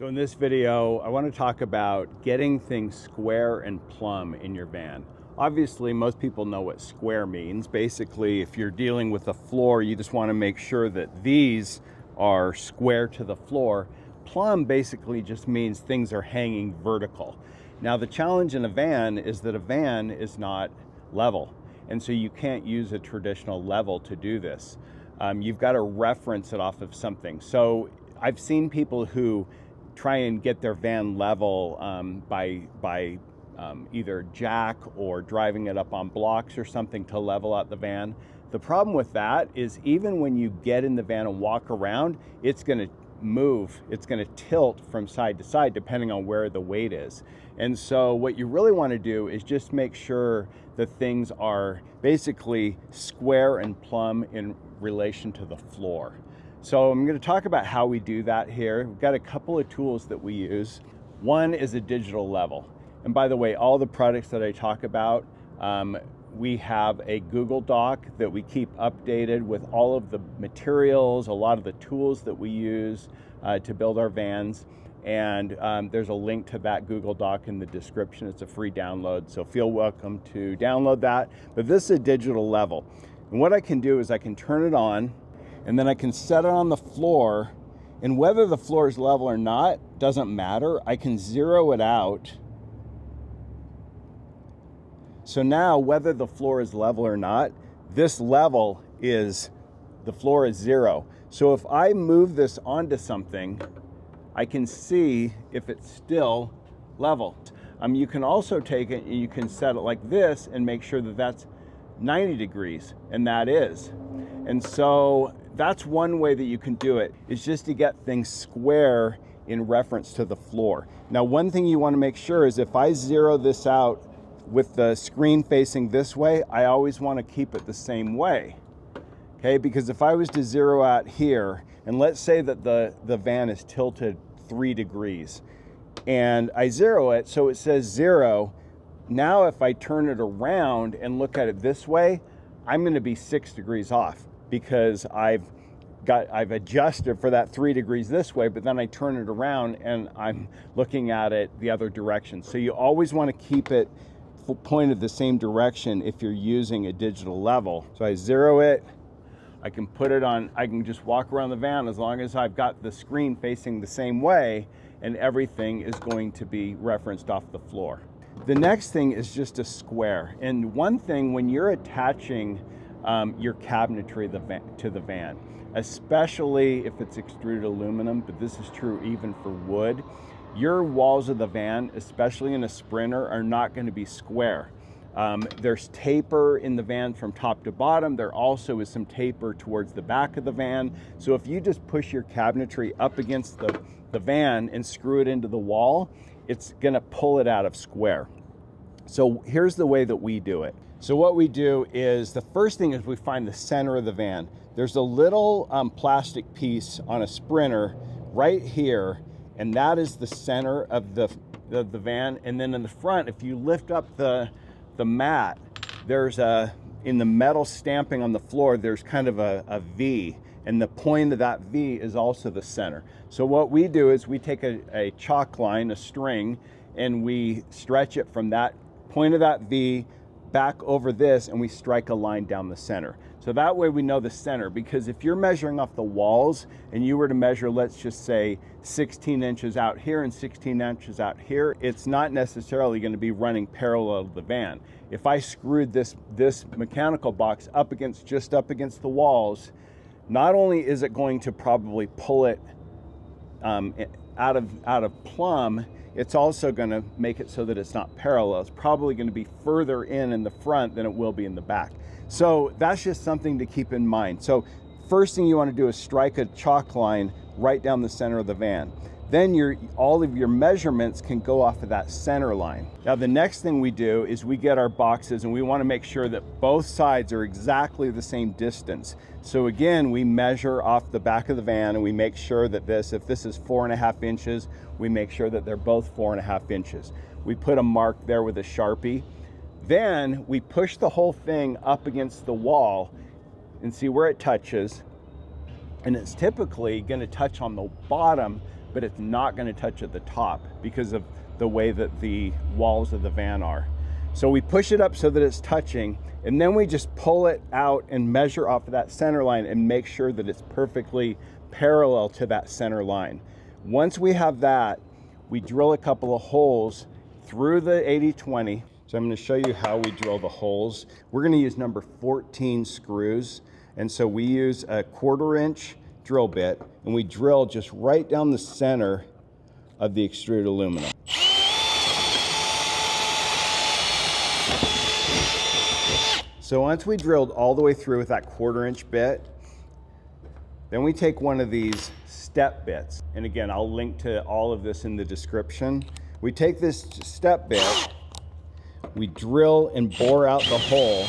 So in this video, I want to talk about getting things square and plumb in your van. Obviously, most people know what square means. Basically, if you're dealing with a floor, you just want to make sure that these are square to the floor. Plumb basically just means things are hanging vertical. Now, the challenge in a van is that a van is not level. And so you can't use a traditional level to do this. You've got to reference it off of something. So I've seen people who try and get their van level by either jack or driving it up on blocks or something to level out the van. The problem with that is even when you get in the van and walk around, it's going to move, it's going to tilt from side to side depending on where the weight is. And so what you really want to do is just make sure that things are basically square and plumb in relation to the floor. So I'm going to talk about how we do that here. We've got a couple of tools that we use. One is a digital level. And by the way, all the products that I talk about, we have a Google Doc that we keep updated with all of the materials, a lot of the tools that we use to build our vans. And there's a link to that Google Doc in the description. It's a free download, so feel welcome to download that. But this is a digital level. And what I can do is I can turn it on, and then I can set it on the floor, and whether the floor is level or not doesn't matter. I can zero it out. So now whether the floor is level or not, this level is, the floor is zero. So if I move this onto something, I can see if it's still level. You can also take it and you can set it like this and make sure that that's 90 degrees, and that is. And so that's one way that you can do it, is just to get things square in reference to the floor. Now, one thing you want to make sure is if I zero this out with the screen facing this way, I always want to keep it the same way. Okay, because if I was to zero out here, and let's say that the van is tilted 3 degrees, and I zero it, so it says 0. Now if I turn it around and look at it this way, I'm going to be 6 degrees off, because I've adjusted for that 3 degrees this way, but then I turn it around and I'm looking at it the other direction. So you always want to keep it pointed the same direction if you're using a digital level. So I zero it, I can put it on, I can just walk around the van as long as I've got the screen facing the same way, and everything is going to be referenced off the floor. The next thing is just a square. And one thing, when you're attaching your cabinetry to the van, especially if it's extruded aluminum, but this is true even for wood, your walls of the van, especially in a Sprinter, are not going to be square. There's taper in the van from top to bottom. There also is some taper towards the back of the van. So if you just push your cabinetry up against the van and screw it into the wall, it's going to pull it out of square. So here's the way that we do it. So what we do is, the first thing is we find the center of the van. There's a little plastic piece on a Sprinter right here, and that is the center of the van. And then in the front, if you lift up the mat, there's in the metal stamping on the floor, there's kind of a V, and the point of that V is also the center. So what we do is we take a chalk line, a string, and we stretch it from that point of that V back over this, and we strike a line down the center. So that way we know the center, because if you're measuring off the walls and you were to measure, let's just say 16 inches out here and 16 inches out here, it's not necessarily going to be running parallel to the van. If I screwed this mechanical box up against the walls, not only is it going to probably pull it out of plumb, it's also going to make it so that it's not parallel. It's probably going to be further in the front than it will be in the back. So that's just something to keep in mind. So first thing you want to do is strike a chalk line right down the center of the van. Then all of your measurements can go off of that center line. Now the next thing we do is we get our boxes, and we want to make sure that both sides are exactly the same distance. So again, we measure off the back of the van, and we make sure that if this is 4.5 inches, we make sure that they're both 4.5 inches. We put a mark there with a Sharpie. Then we push the whole thing up against the wall and see where it touches. And it's typically going to touch on the bottom but it's not going to touch at the top because of the way that the walls of the van are. So we push it up so that it's touching, and then we just pull it out and measure off of that center line and make sure that it's perfectly parallel to that center line. Once we have that, we drill a couple of holes through the 80-20. So I'm going to show you how we drill the holes. We're going to use number 14 screws. And so we use a 1/4 inch drill bit, and we drill just right down the center of the extruded aluminum. So once we drilled all the way through with that 1/4 inch bit, then we take one of these step bits. And again, I'll link to all of this in the description. We take this step bit, we drill and bore out the hole.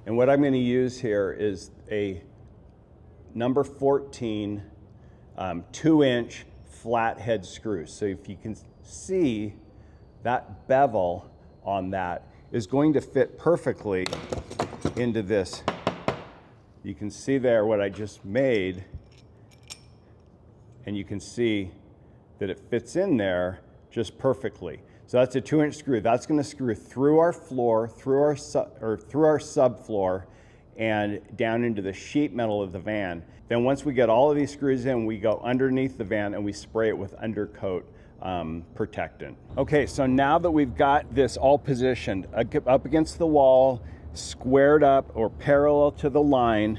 And what I'm going to use here is a number 14 2-inch flathead screw. So if you can see, that bevel on that is going to fit perfectly into this. You can see there what I just made, and you can see that it fits in there just perfectly. So that's a 2-inch screw. That's going to screw through our floor, through our subfloor, and down into the sheet metal of the van. Then once we get all of these screws in, we go underneath the van and we spray it with undercoat protectant. Okay, so now that we've got this all positioned up against the wall, squared up or parallel to the line,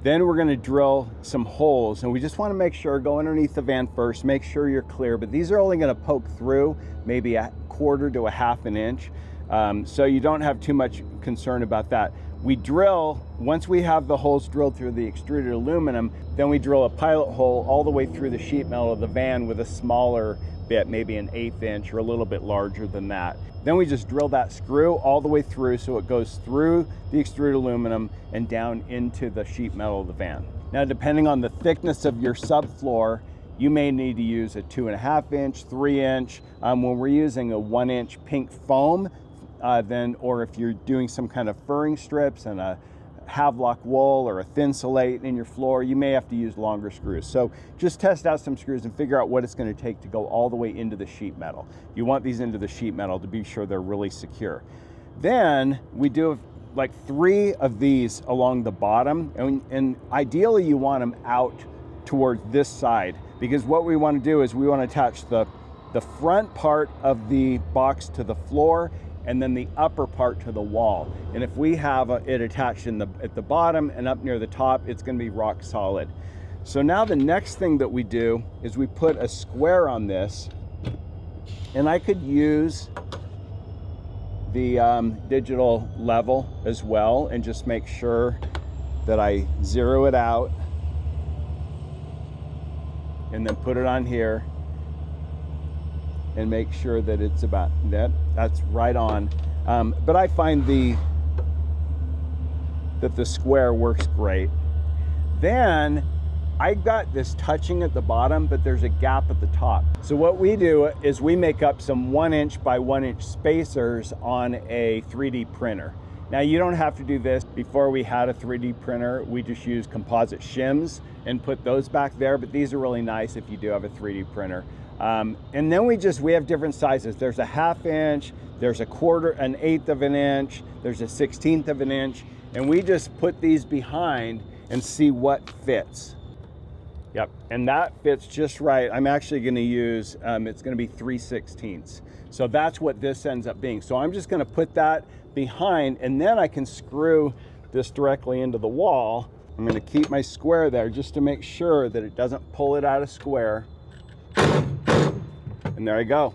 then we're going to drill some holes, and we just want to make sure, go underneath the van first, make sure you're clear, but these are only going to poke through maybe a 1/4 to a 1/2 inch, so you don't have too much concern about that. We drill, once we have the holes drilled through the extruded aluminum, then we drill a pilot hole all the way through the sheet metal of the van with a smaller bit, maybe an 1/8 inch or a little bit larger than that. Then we just drill that screw all the way through so it goes through the extruded aluminum and down into the sheet metal of the van. Now, depending on the thickness of your subfloor, you may need to use a 2.5 inch, 3 inch. When we're using a 1 inch pink foam, or if you're doing some kind of furring strips and a Havelock wool or a Thinsulate in your floor, you may have to use longer screws. So just test out some screws and figure out what it's going to take to go all the way into the sheet metal. You want these into the sheet metal to be sure they're really secure. Then we do like 3 of these along the bottom, and ideally you want them out towards this side, because what we want to do is we want to attach the front part of the box to the floor and then the upper part to the wall. And if we have it attached at the bottom and up near the top, it's going to be rock solid. So now the next thing that we do is we put a square on this, and I could use the digital level as well and just make sure that I zero it out and then put it on here and make sure that it's about that's right on. But I find that the square works great. Then I got this touching at the bottom, but there's a gap at the top. So what we do is we make up some 1 inch by 1 inch spacers on a 3D printer. Now, you don't have to do this. Before we had a 3D printer, we just used composite shims and put those back there, but these are really nice if you do have a 3D printer. And then we have different sizes. There's a 1/2 inch, there's a 1/4, an 1/8 of an inch, there's a 1/16 of an inch, and we just put these behind and see what fits. Yep, and that fits just right. I'm actually gonna use, it's gonna be 3/16. So that's what this ends up being. So I'm just gonna put that behind, and then I can screw this directly into the wall. I'm gonna keep my square there just to make sure that it doesn't pull it out of square. And there I go.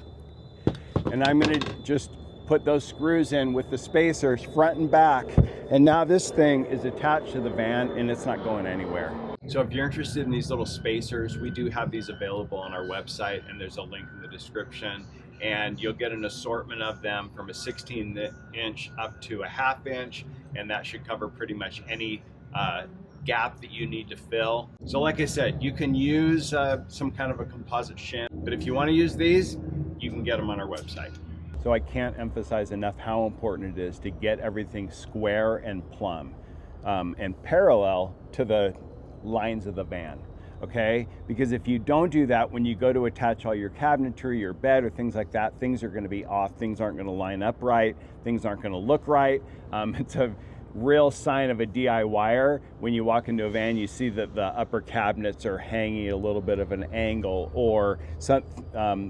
And I'm gonna just put those screws in with the spacers front and back. And now this thing is attached to the van and it's not going anywhere. So if you're interested in these little spacers, we do have these available on our website, and there's a link in the description. And you'll get an assortment of them from a 16 inch up to a 1/2 inch. And that should cover pretty much any gap that you need to fill. So like I said, you can use some kind of a composite shim, but if you want to use these, you can get them on our website. So I can't emphasize enough how important it is to get everything square and plumb and parallel to the lines of the van. okay? Because if you don't do that, when you go to attach all your cabinetry, your bed, or things like that, things are gonna be off, things aren't gonna line up right, things aren't gonna look right. It's a real sign of a DIYer. When you walk into a van, you see that the upper cabinets are hanging at a little bit of an angle, or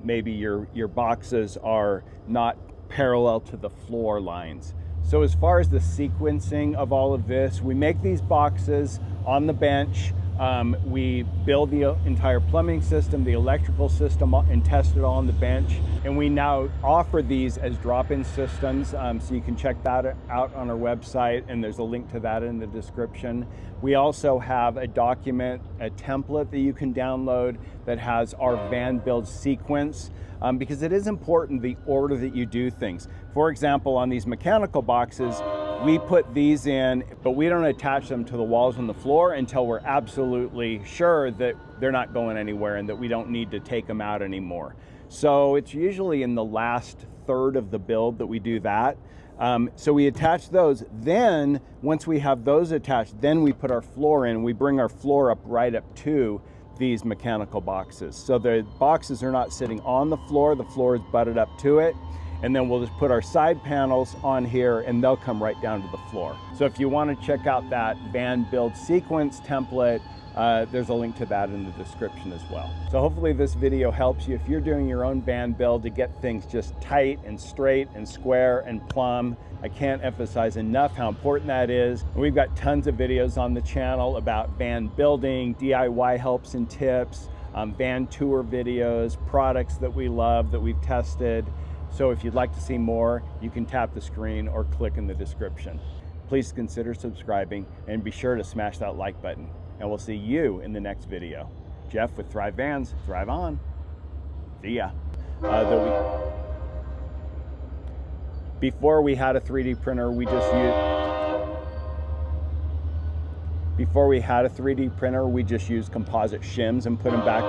maybe your boxes are not parallel to the floor lines. So as far as the sequencing of all of this, we make these boxes on the bench. We build the entire plumbing system, the electrical system, and test it all on the bench. And we now offer these as drop-in systems, so you can check that out on our website, and there's a link to that in the description. We also have a document, a template that you can download that has our van build sequence, because it is important the order that you do things. For example, on these mechanical boxes, we put these in, but we don't attach them to the walls and the floor until we're absolutely sure that they're not going anywhere and that we don't need to take them out anymore. So it's usually in the last third of the build that we do that. So we attach those. Then once we have those attached, then we put our floor in. We bring our floor up right up to these mechanical boxes. So the boxes are not sitting on the floor is butted up to it. And then we'll just put our side panels on here and they'll come right down to the floor. So if you want to check out that van build sequence template, there's a link to that in the description as well. So hopefully this video helps you if you're doing your own van build to get things just tight and straight and square and plumb. I can't emphasize enough how important that is. And we've got tons of videos on the channel about van building, DIY helps and tips, van tour videos, products that we love that we've tested. So if you'd like to see more, you can tap the screen or click in the description. Please consider subscribing and be sure to smash that like button. And we'll see you in the next video. Jeff with Thrive Vans, Thrive On. See ya. Before we had a 3D printer, we just used composite shims and put them back.